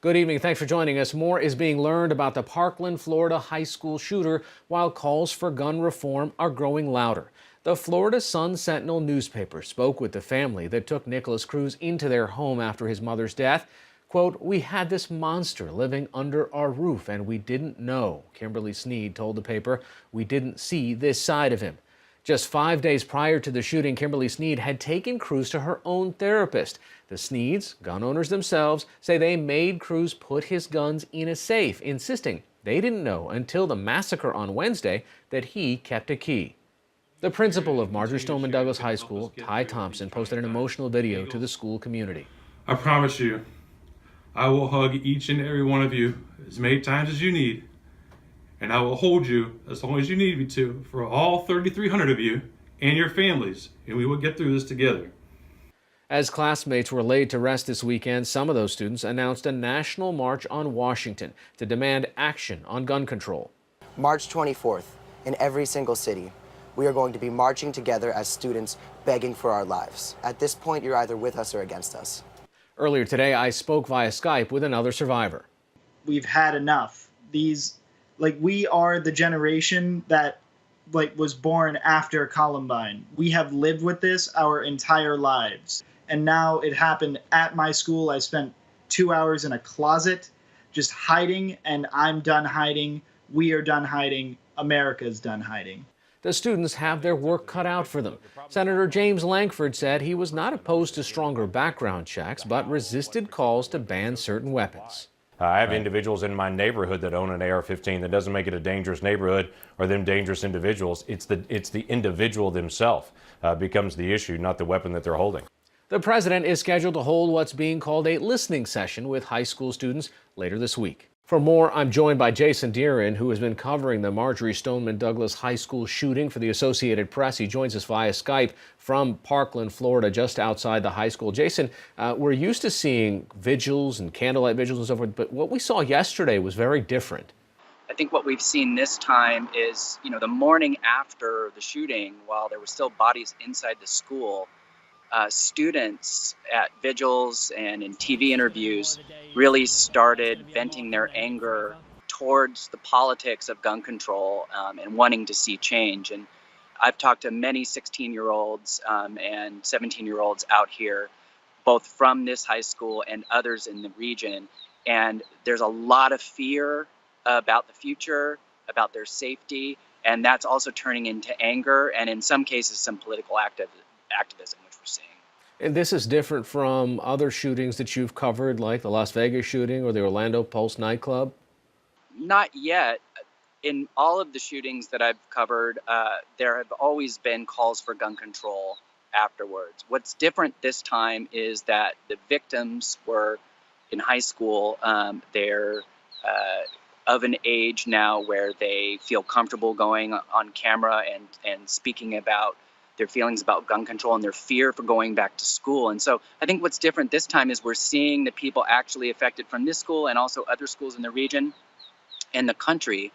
Good evening. Thanks for joining us. More is being learned about the Parkland, Florida high school shooter, while calls for gun reform are growing louder. The Florida Sun-Sentinel newspaper spoke with the family that took Nicholas Cruz into their home after his mother's death. Quote, "We had this monster living under our roof and we didn't know." Kimberly Sneed told the paper, "We didn't see this side of him." Just 5 days prior to the shooting, Kimberly Sneed had taken Cruz to her own therapist. The Sneeds, gun owners themselves, say they made Cruz put his guns in a safe, insisting they didn't know until the massacre on Wednesday that he kept a key. The principal of Marjory Stoneman Douglas High School, Ty Thompson, posted an emotional video to the school community. "I promise you, I will hug each and every one of you as many times as you need. And I will hold you as long as you need me to for all 3,300 of you and your families, and we will get through this together." As classmates were laid to rest this weekend, some of those students announced a national march on Washington to demand action on gun control. March 24th, in every single city, we are going to be marching together as students begging for our lives. At this point, you're either with us or against us. Earlier today, I spoke via Skype with another survivor. We've had enough. We are the generation that was born after Columbine. We have lived with this our entire lives. And now it happened at my school. I spent 2 hours in a closet just hiding, and I'm done hiding. We are done hiding. America's done hiding. The students have their work cut out for them. Senator James Lankford said he was not opposed to stronger background checks, but resisted calls to ban certain weapons. I have individuals in my neighborhood that own an AR-15. That doesn't make it a dangerous neighborhood or them dangerous individuals. It's the individual themselves becomes the issue, not the weapon that they're holding. The president is scheduled to hold what's being called a listening session with high school students later this week. For more, I'm joined by Jason Dearen, who has been covering the Marjory Stoneman Douglas High School shooting for the Associated Press. He joins us via Skype from Parkland, Florida, just outside the high school. Jason, we're used to seeing vigils and candlelight vigils and so forth, but what we saw yesterday was very different. I think what we've seen this time is, the morning after the shooting, while there were still bodies inside the school, students at vigils and in TV interviews really started venting their anger towards the politics of gun control and wanting to see change. And I've talked to many 16-year-olds and 17-year-olds out here, both from this high school and others in the region. And there's a lot of fear about the future, about their safety, and that's also turning into anger and in some cases some political activism, which we're seeing. And this is different from other shootings that you've covered, like the Las Vegas shooting or the Orlando Pulse nightclub? Not yet. In all of the shootings that I've covered, there have always been calls for gun control afterwards. What's different this time is that the victims were in high school. They're of an age now where they feel comfortable going on camera and speaking about their feelings about gun control and their fear for going back to school. And so I think what's different this time is we're seeing the people actually affected from this school and also other schools in the region and the country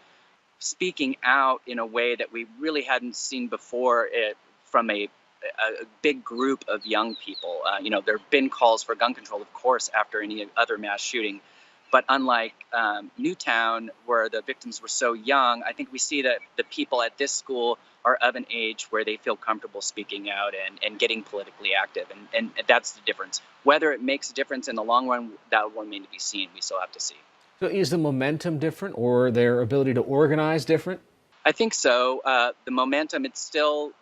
speaking out in a way that we really hadn't seen before from a big group of young people. There have been calls for gun control, of course, after any other mass shooting. But unlike Newtown, where the victims were so young, I think we see that the people at this school are of an age where they feel comfortable speaking out and getting politically active. And that's the difference. Whether it makes a difference in the long run, that will remain to be seen. We still have to see. So is the momentum different or their ability to organize different? I think so. The momentum, it's still,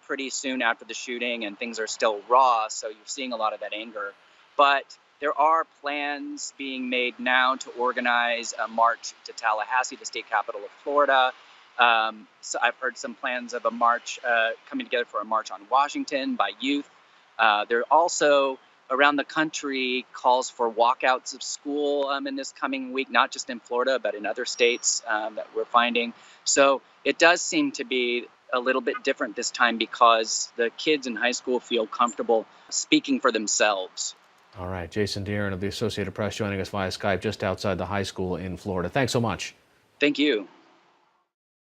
pretty soon after the shooting and things are still raw. So you're seeing a lot of that anger. But there are plans being made now to organize a march to Tallahassee, the state capital of Florida. So I've heard some plans of a march coming together for a march on Washington by youth. There are also around the country calls for walkouts of school in this coming week, not just in Florida, but in other states that we're finding. So it does seem to be a little bit different this time because the kids in high school feel comfortable speaking for themselves. All right, Jason Dearen of the Associated Press joining us via Skype just outside the high school in Florida. Thanks so much. Thank you.